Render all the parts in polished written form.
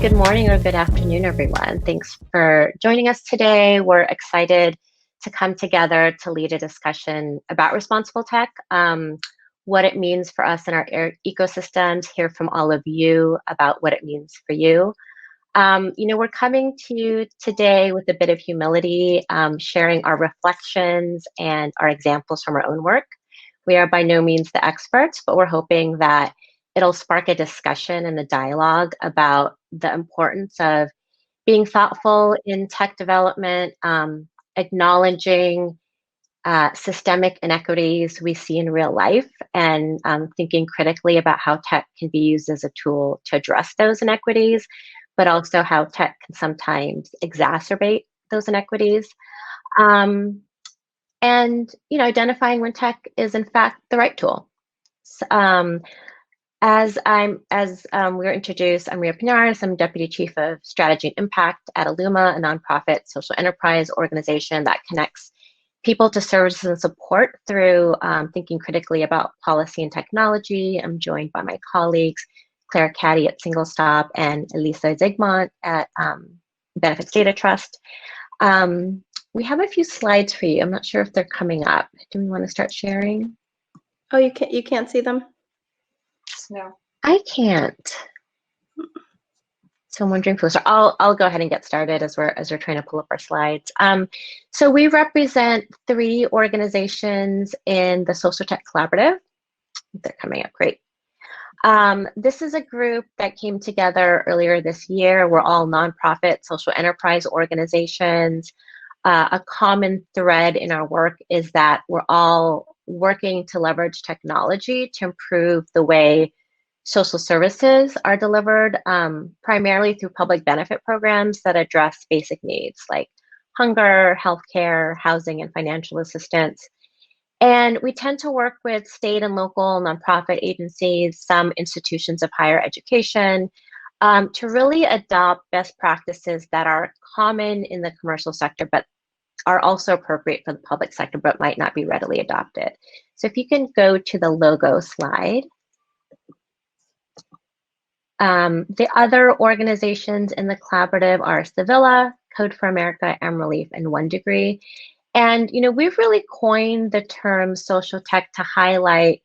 good morning or good afternoon, everyone. Thanks for joining us today. We're excited to come together to lead a discussion about responsible tech, what it means for us in our ecosystems, hear from all of you about what it means for you. We're coming to you today with a bit of humility, sharing our reflections and our examples from our own work. We are by no means the experts, but we're hoping that it'll spark a discussion and a dialogue about the importance of being thoughtful in tech development, acknowledging systemic inequities we see in real life, and thinking critically about how tech can be used as a tool to address those inequities, but also how tech can sometimes exacerbate those inequities. And identifying when tech is in fact the right tool. As we were introduced, I'm Rea Pañares. I'm Deputy Chief of Strategy and Impact at Illuma, a nonprofit social enterprise organization that connects people to services and support through thinking critically about policy and technology. I'm joined by my colleagues, Clare Cady at Single Stop and Elisa Zygmunt at Benefits Data Trust. We have a few slides for you. I'm not sure if they're coming up. Do we want to start sharing? Oh, you can't see them? No. I can't. So I'm wondering if I'll go ahead and get started as we're trying to pull up our slides. So we represent 3 organizations in the Social Tech Collaborative. They're coming up, great. This is a group that came together earlier this year. We're all nonprofit social enterprise organizations. A common thread in our work is that we're all working to leverage technology to improve the way social services are delivered, primarily through public benefit programs that address basic needs like hunger, healthcare, housing, and financial assistance. And we tend to work with state and local nonprofit agencies, some institutions of higher education, to really adopt best practices that are common in the commercial sector, but are also appropriate for the public sector, but might not be readily adopted. So if you can go to the logo slide. The other organizations in the collaborative are Sevilla, Code for America, M-Relief, and One Degree. And we've really coined the term social tech to highlight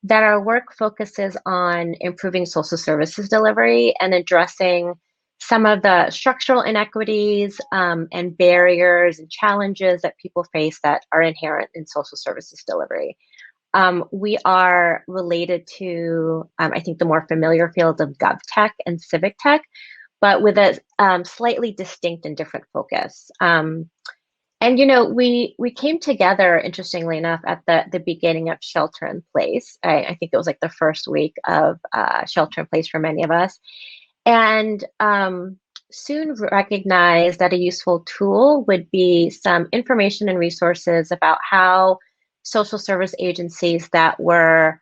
that our work focuses on improving social services delivery and addressing some of the structural inequities and barriers and challenges that people face that are inherent in social services delivery. We are related to, I think, the more familiar fields of GovTech and Civic Tech, but with a slightly distinct and different focus. And we came together, interestingly enough, at the beginning of Shelter in Place. I think it was like the first week of Shelter in Place for many of us. And soon recognized that a useful tool would be some information and resources about how social service agencies that were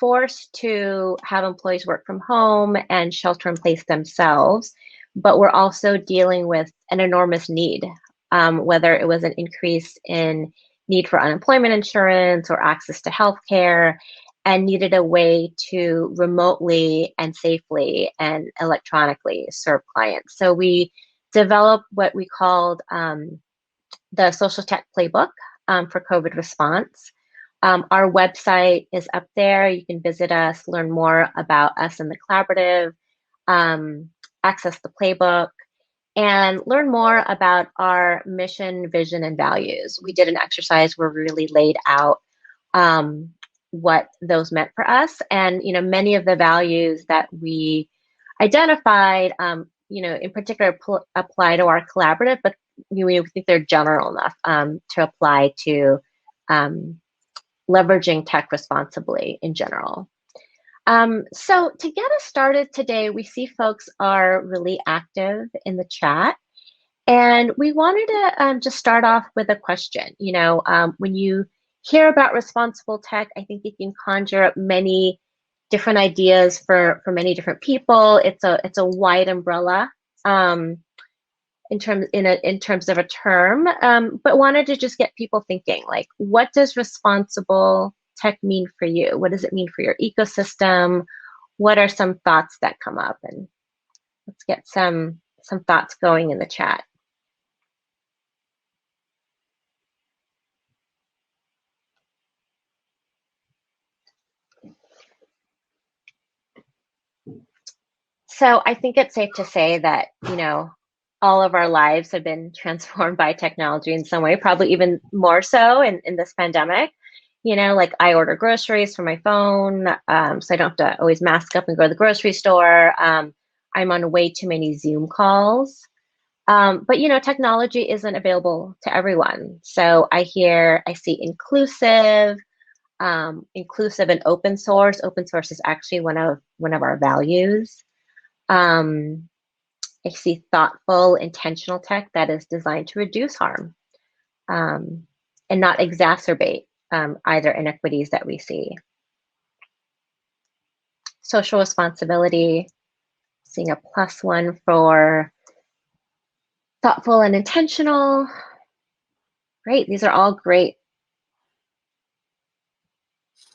forced to have employees work from home and shelter in place themselves, but were also dealing with an enormous need, whether it was an increase in need for unemployment insurance or access to healthcare, and needed a way to remotely and safely and electronically serve clients. So we developed what we called the Social Tech Playbook for COVID response. Our website is up there. You can visit us, learn more about us in the collaborative, access the playbook, and learn more about our mission, vision, and values. We did an exercise where we really laid out what those meant for us. And, many of the values that we identified, in particular apply to our collaborative, but we think they're general enough to apply to leveraging tech responsibly in general. So to get us started today, we see folks are really active in the chat. And we wanted to just start off with a question. When you hear about responsible tech, I think you can conjure up many different ideas for many different people. It's a wide umbrella in terms of a term, but wanted to just get people thinking, like, what does responsible tech mean for you? What does it mean for your ecosystem? What are some thoughts that come up? And Let's get some thoughts going in the chat. So I think it's safe to say that, you know, all of our lives have been transformed by technology in some way, probably even more so in this pandemic. You know, like I order groceries from my phone, so I don't have to always mask up and go to the grocery store. I'm on way too many Zoom calls. But, you know, technology isn't available to everyone. So I see inclusive, inclusive and open source. Open source is actually one of our values. I see thoughtful, intentional tech that is designed to reduce harm and not exacerbate either inequities that we see. Social responsibility, seeing a +1 for thoughtful and intentional. Great, these are all great.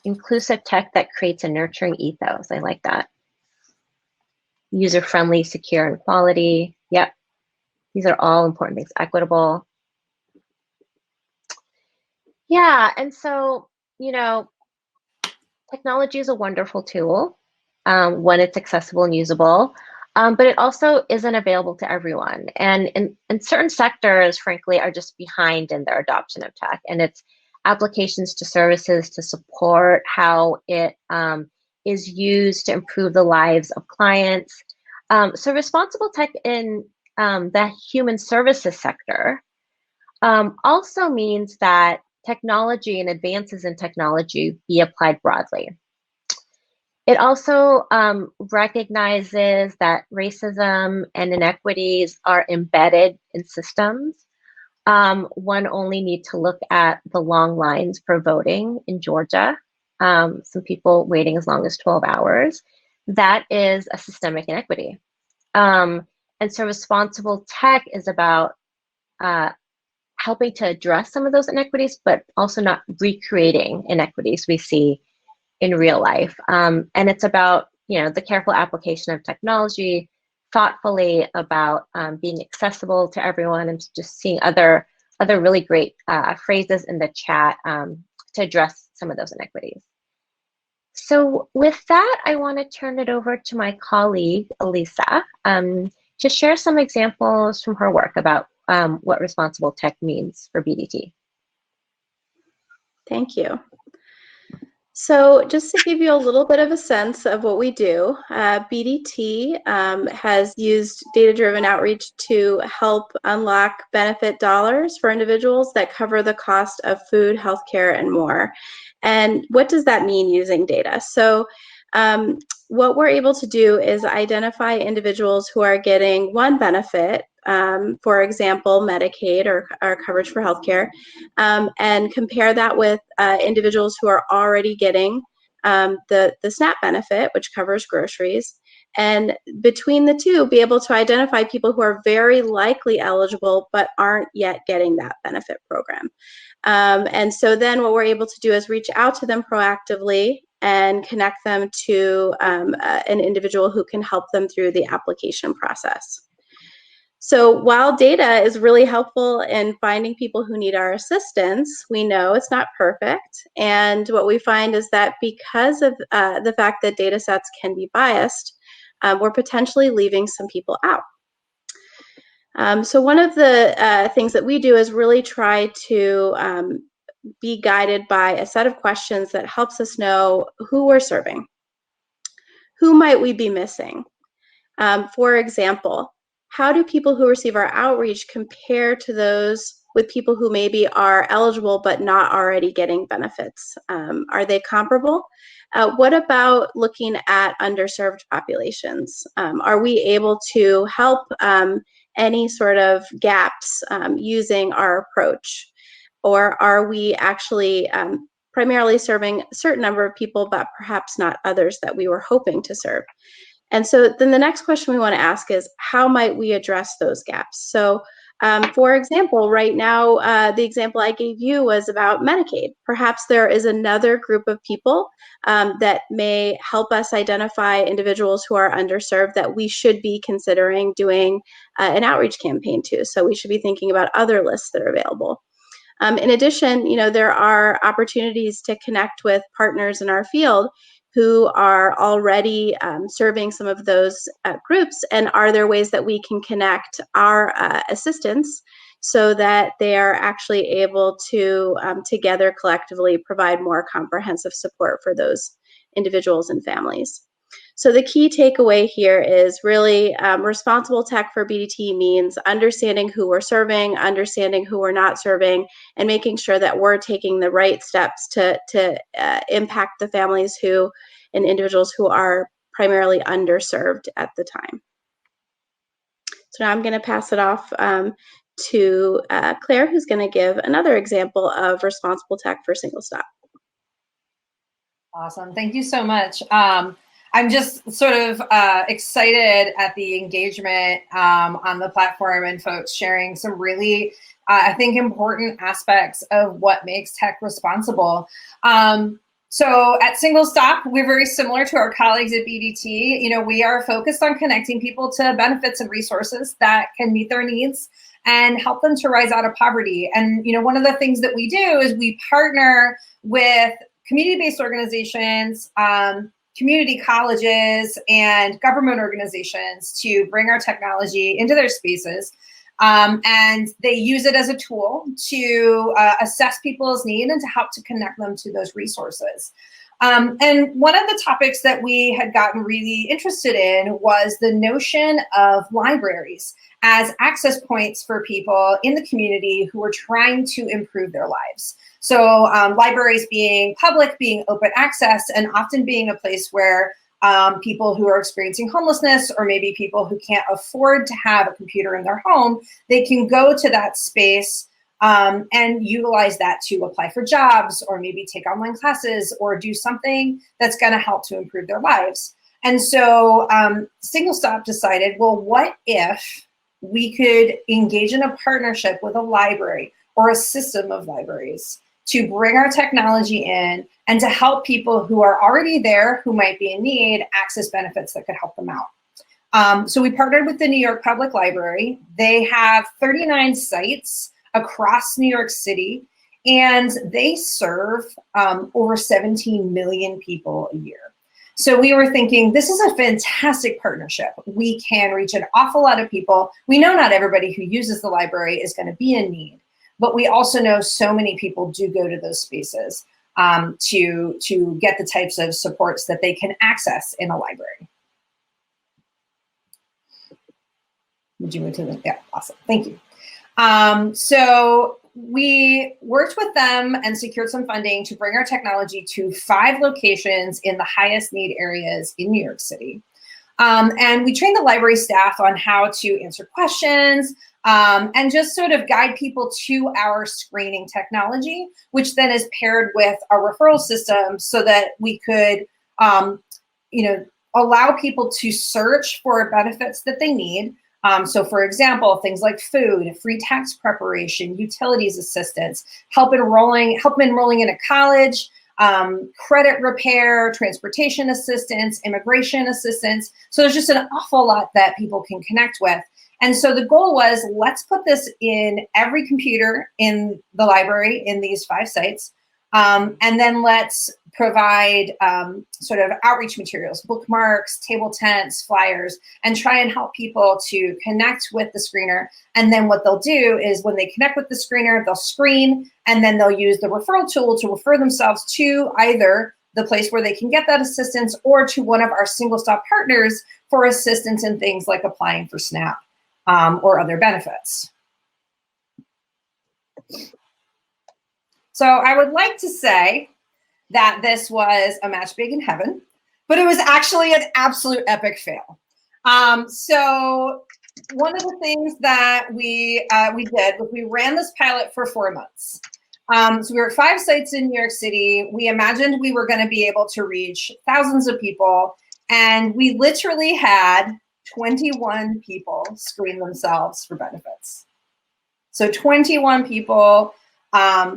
Inclusive tech that creates a nurturing ethos. I like that. User-friendly, secure, and quality. Yep, these are all important things. Equitable. Yeah, and so, you know, technology is a wonderful tool when it's accessible and usable, but it also isn't available to everyone. And in certain sectors, frankly, are just behind in their adoption of tech and its applications to services to support how it is used to improve the lives of clients. So responsible tech in the human services sector also means that technology and advances in technology be applied broadly. It also recognizes that racism and inequities are embedded in systems. One only need to look at the long lines for voting in Georgia, some people waiting as long as 12 hours. That is a systemic inequity. And so responsible tech is about helping to address some of those inequities, but also not recreating inequities we see in real life. And it's about, you know, the careful application of technology, thoughtfully about being accessible to everyone, and just seeing other really great phrases in the chat to address some of those inequities. So with that, I want to turn it over to my colleague, Elisa, to share some examples from her work about what responsible tech means for BDT. Thank you. So just to give you a little bit of a sense of what we do, BDT has used data-driven outreach to help unlock benefit dollars for individuals that cover the cost of food, healthcare, and more. And what does that mean using data? So what we're able to do is identify individuals who are getting one benefit, for example, Medicaid or coverage for healthcare, and compare that with individuals who are already getting the SNAP benefit, which covers groceries. And between the two, be able to identify people who are very likely eligible but aren't yet getting that benefit program. And so then what we're able to do is reach out to them proactively and connect them to an individual who can help them through the application process. So while data is really helpful in finding people who need our assistance, we know it's not perfect. And what we find is that because of the fact that data sets can be biased, we're potentially leaving some people out. So one of the things that we do is really try to be guided by a set of questions that helps us know who we're serving. Who might we be missing? For example, how do people who receive our outreach compare to those with people who maybe are eligible but not already getting benefits? Are they comparable? What about looking at underserved populations? Are we able to help any sort of gaps using our approach? Or are we actually primarily serving a certain number of people, but perhaps not others that we were hoping to serve? And so then the next question we want to ask is, how might we address those gaps? So For example, right now, the example I gave you was about Medicaid. Perhaps there is another group of people that may help us identify individuals who are underserved that we should be considering doing an outreach campaign to. So we should be thinking about other lists that are available. In addition, there are opportunities to connect with partners in our field who are already serving some of those groups, and are there ways that we can connect our assistants so that they are actually able to together collectively provide more comprehensive support for those individuals and families. So the key takeaway here is really responsible tech for BDT means understanding who we're serving, understanding who we're not serving, and making sure that we're taking the right steps to impact the families and individuals who are primarily underserved at the time. So now I'm going to pass it off to Claire, who's going to give another example of responsible tech for single stop. Awesome. Thank you so much. I'm just sort of excited at the engagement on the platform and folks sharing some really, I think, important aspects of what makes tech responsible. So at Single Stop, we're very similar to our colleagues at BDT. We are focused on connecting people to benefits and resources that can meet their needs and help them to rise out of poverty. And one of the things that we do is we partner with community-based organizations, community colleges, and government organizations to bring our technology into their spaces. And they use it as a tool to assess people's need and to help to connect them to those resources. And one of the topics that we had gotten really interested in was the notion of libraries as access points for people in the community who are trying to improve their lives. So libraries being public, being open access, and often being a place where people who are experiencing homelessness, or maybe people who can't afford to have a computer in their home, they can go to that space and utilize that to apply for jobs, or maybe take online classes, or do something that's going to help to improve their lives. And so Single Stop decided, well, what if we could engage in a partnership with a library or a system of libraries to bring our technology in and to help people who are already there, who might be in need, access benefits that could help them out. So we partnered with the New York Public Library. They have 39 sites across New York City, and they serve over 17 million people a year. So we were thinking, this is a fantastic partnership. We can reach an awful lot of people. We know not everybody who uses the library is going to be in need, but we also know so many people do go to those spaces to get the types of supports that they can access in a library. Would you move to the, yeah, awesome, thank you. So we worked with them and secured some funding to bring our technology to 5 locations in the highest need areas in New York City. And we trained the library staff on how to answer questions and just sort of guide people to our screening technology, which then is paired with our referral system so that we could, allow people to search for benefits that they need. So for example, things like food, free tax preparation, utilities assistance, help enrolling in a college, credit repair, transportation assistance, immigration assistance. So there's just an awful lot that people can connect with. And so the goal was, let's put this in every computer in the library in these 5 sites. And then let's provide sort of outreach materials, bookmarks, table tents, flyers, and try and help people to connect with the screener. And then what they'll do is when they connect with the screener, they'll screen, and then they'll use the referral tool to refer themselves to either the place where they can get that assistance or to one of our Single Stop partners for assistance in things like applying for SNAP or other benefits. So I would like to say that this was a match made in heaven, but it was actually an absolute epic fail. So one of the things that we did was we ran this pilot for 4 months. So we were at 5 sites in New York City. We imagined we were going to be able to reach thousands of people, and we literally had 21 people screen themselves for benefits. So 21 people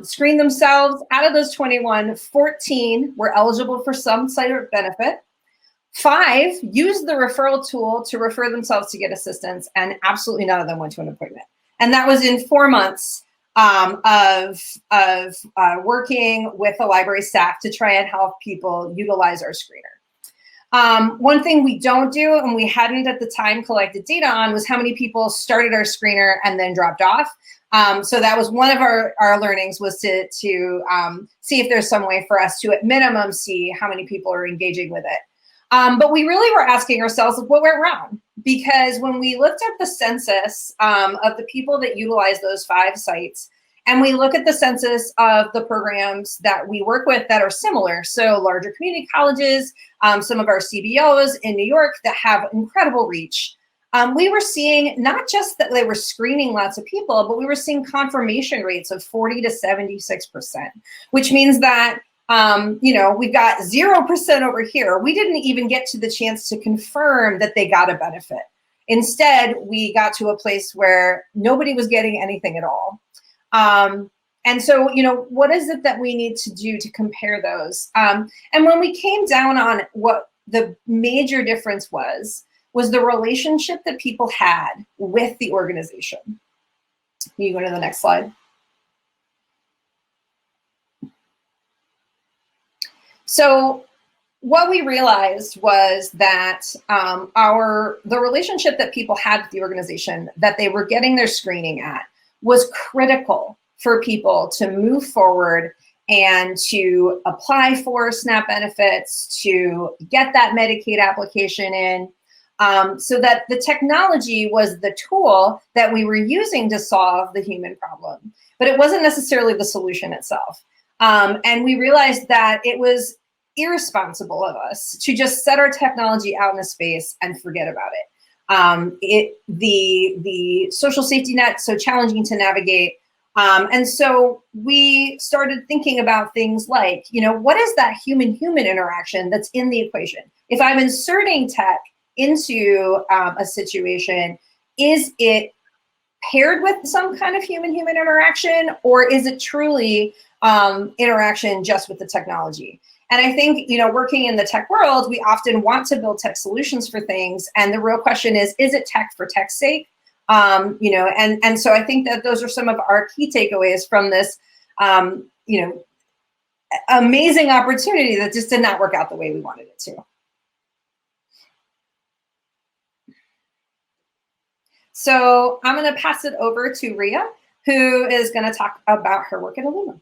screened themselves. Out of those 21, 14 were eligible for some sort of benefit. 5 used the referral tool to refer themselves to get assistance, and absolutely none of them went to an appointment. And that was in 4 months of working with the library staff to try and help people utilize our screener. One thing we don't do, and we hadn't at the time collected data on, was how many people started our screener and then dropped off. So that was one of our learnings, was to see if there's some way for us to, at minimum, see how many people are engaging with it. But we really were asking ourselves what went wrong, because when we looked at the census of the people that utilize those 5 sites, and we look at the census of the programs that we work with that are similar, so larger community colleges, some of our CBOs in New York that have incredible reach, we were seeing not just that they were screening lots of people, but we were seeing confirmation rates of 40 to 76%, which means that we've got 0% over here. We didn't even get to the chance to confirm that they got a benefit. Instead, we got to a place where nobody was getting anything at all. And so, what is it that we need to do to compare those? And when we came down on what the major difference was the relationship that people had with the organization. Can you go to the next slide? So what we realized was that the relationship that people had with the organization that they were getting their screening at was critical for people to move forward and to apply for SNAP benefits, to get that Medicaid application in, so that the technology was the tool that we were using to solve the human problem, but it wasn't necessarily the solution itself. And we realized that it was irresponsible of us to just set our technology out in a space and forget about it. The social safety net, so challenging to navigate. And so we started thinking about things like, what is that human-human interaction that's in the equation? If I'm inserting tech into a situation, is it paired with some kind of human-human interaction, or is it truly interaction just with the technology? And I think, working in the tech world, we often want to build tech solutions for things. And the real question is it tech for tech's sake? And so I think that those are some of our key takeaways from this, amazing opportunity that just did not work out the way we wanted it to. So I'm going to pass it over to Rea, who is going to talk about her work at Illuma.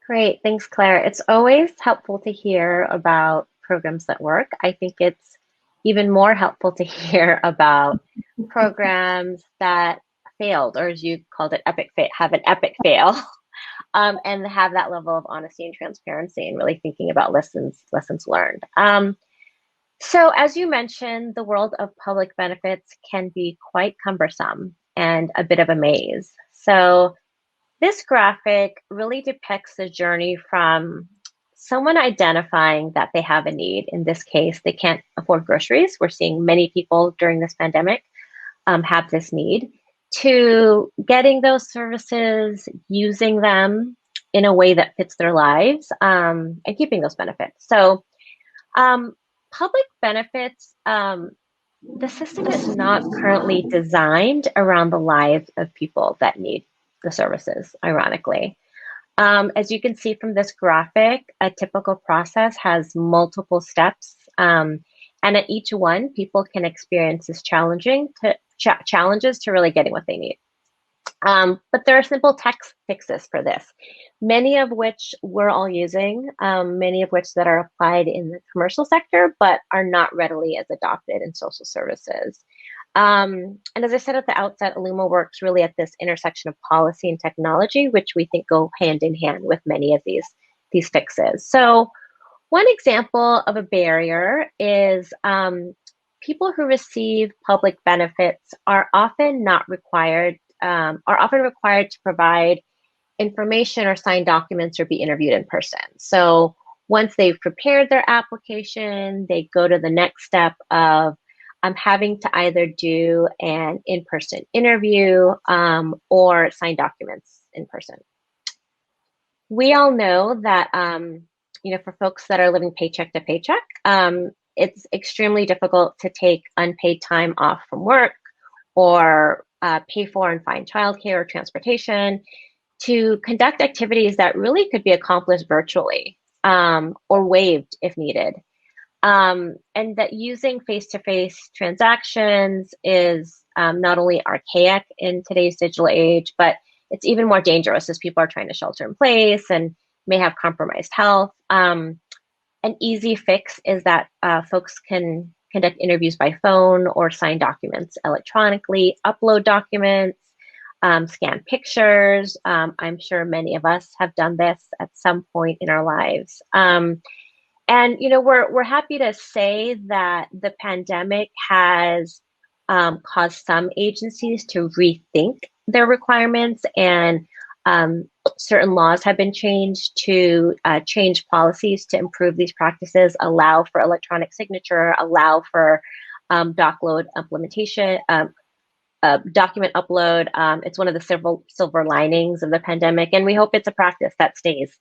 Great, thanks, Claire. It's always helpful to hear about programs that work. I think it's even more helpful to hear about programs that failed, or as you called it, have an epic fail, and have that level of honesty and transparency, and really thinking about lessons learned. So as you mentioned, the world of public benefits can be quite cumbersome and a bit of a maze. So this graphic really depicts the journey from someone identifying that they have a need. In this case, they can't afford groceries. We're seeing many people during this pandemic have this need, to getting those services, using them in a way that fits their lives, and keeping those benefits. So public benefits, the system is not currently designed around the lives of people that need the services, ironically. As you can see from this graphic, a typical process has multiple steps, and at each one, people can experience this challenges to really getting what they need. But there are simple tech fixes for this, many of which we're all using, many of which that are applied in the commercial sector, but are not readily as adopted in social services. And as I said at the outset, Illuma works really at this intersection of policy and technology, which we think go hand in hand with many of these fixes. So one example of a barrier is people who receive public benefits are often required to provide information or sign documents or be interviewed in person. So once they've prepared their application, they go to the next step of having to either do an in-person interview or sign documents in person. We all know that, for folks that are living paycheck to paycheck, it's extremely difficult to take unpaid time off from work or pay for and find childcare or transportation to conduct activities that really could be accomplished virtually or waived if needed. And that using face-to-face transactions is not only archaic in today's digital age, but it's even more dangerous as people are trying to shelter in place and may have compromised health. An easy fix is that folks can conduct interviews by phone or sign documents electronically, upload documents, scan pictures. I'm sure many of us have done this at some point in our lives. And we're happy to say that the pandemic has caused some agencies to rethink their requirements, and certain laws have been changed to change policies to improve these practices, allow for electronic signature, allow for document implementation, document upload. It's one of the silver linings of the pandemic, and we hope it's a practice that stays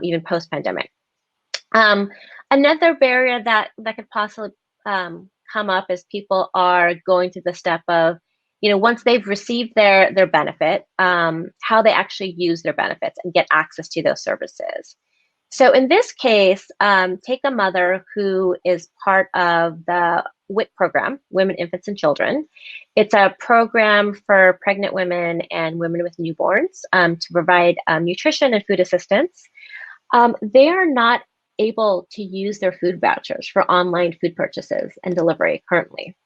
even post-pandemic. Another barrier that could possibly come up as people are going through the step of, once they've received their benefit, how they actually use their benefits and get access to those services. So in this case, take a mother who is part of the WIC program, Women, Infants, and Children. It's a program for pregnant women and women with newborns to provide nutrition and food assistance. They are not able to use their food vouchers for online food purchases and delivery currently.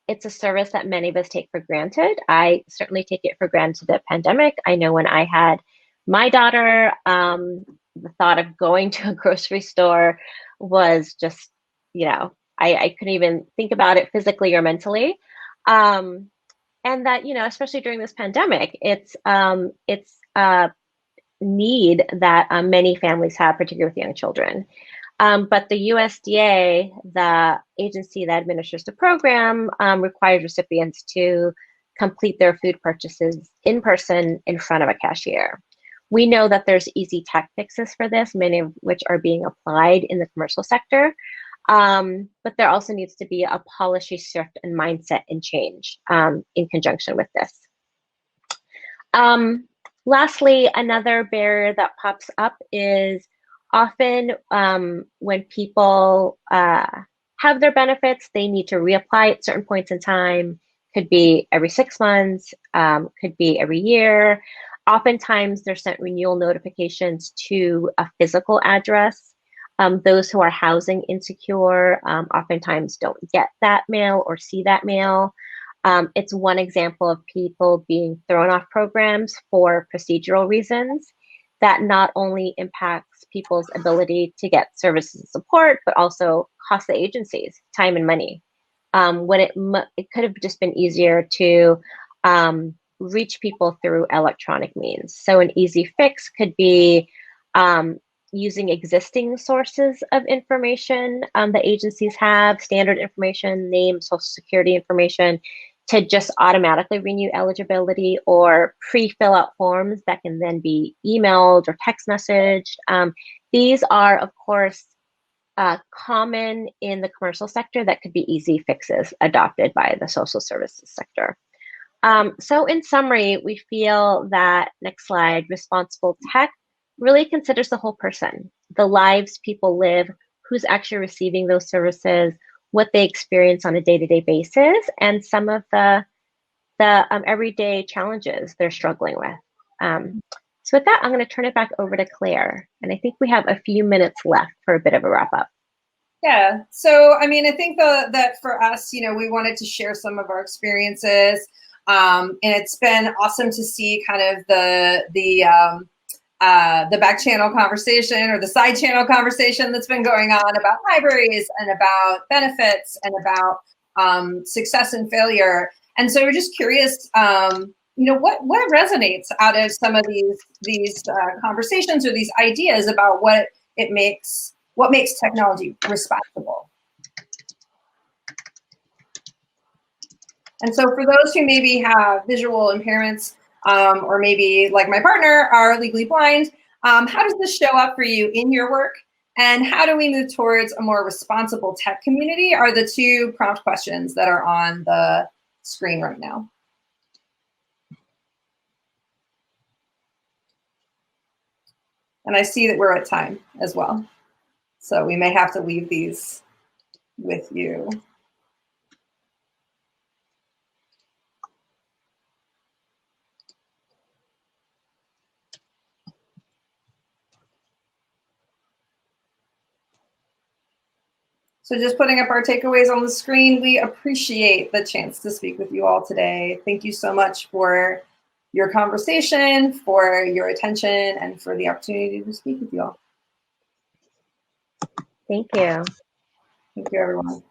It's a service that many of us take for granted. I certainly take it for granted the pandemic. I know when I had my daughter, the thought of going to a grocery store was just, I couldn't even think about it physically or mentally. And that, especially during this pandemic, it's need that many families have, particularly with young children. But the USDA, the agency that administers the program, requires recipients to complete their food purchases in person in front of a cashier. We know that there's easy tech fixes for this, many of which are being applied in the commercial sector. But there also needs to be a policy shift and mindset and change in conjunction with this. Lastly, another barrier that pops up is often when people have their benefits, they need to reapply at certain points in time. Could be every 6 months, could be every year. Oftentimes, they're sent renewal notifications to a physical address. Those who are housing insecure oftentimes don't get that mail or see that mail. It's one example of people being thrown off programs for procedural reasons that not only impacts people's ability to get services and support, but also cost the agencies time and money. When it could have just been easier to reach people through electronic means. So an easy fix could be using existing sources of information the agencies have, standard information, name, social security information, to just automatically renew eligibility, or pre-fill out forms that can then be emailed or text messaged. These are, of course, common in the commercial sector that could be easy fixes adopted by the social services sector. So in summary, we feel that, next slide, responsible tech really considers the whole person, the lives people live, who's actually receiving those services, what they experience on a day-to-day basis, and some of the everyday challenges they're struggling with. So with that, I'm going to turn it back over to Claire. And I think we have a few minutes left for a bit of a wrap up. Yeah. So, I mean, I think that for us, we wanted to share some of our experiences. And it's been awesome to see kind of the back channel conversation, or the side channel conversation that's been going on about libraries and about benefits and about success and failure. And so we're just curious, what resonates out of some of these conversations or these ideas about what makes technology responsible? And so for those who maybe have visual impairments, or maybe like my partner are legally blind, how does this show up for you in your work? And how do we move towards a more responsible tech community are the two prompt questions that are on the screen right now. And I see that we're at time as well. So we may have to leave these with you. So just putting up our takeaways on the screen, we appreciate the chance to speak with you all today. Thank you so much for your conversation, for your attention, and for the opportunity to speak with you all. Thank you. Thank you, everyone.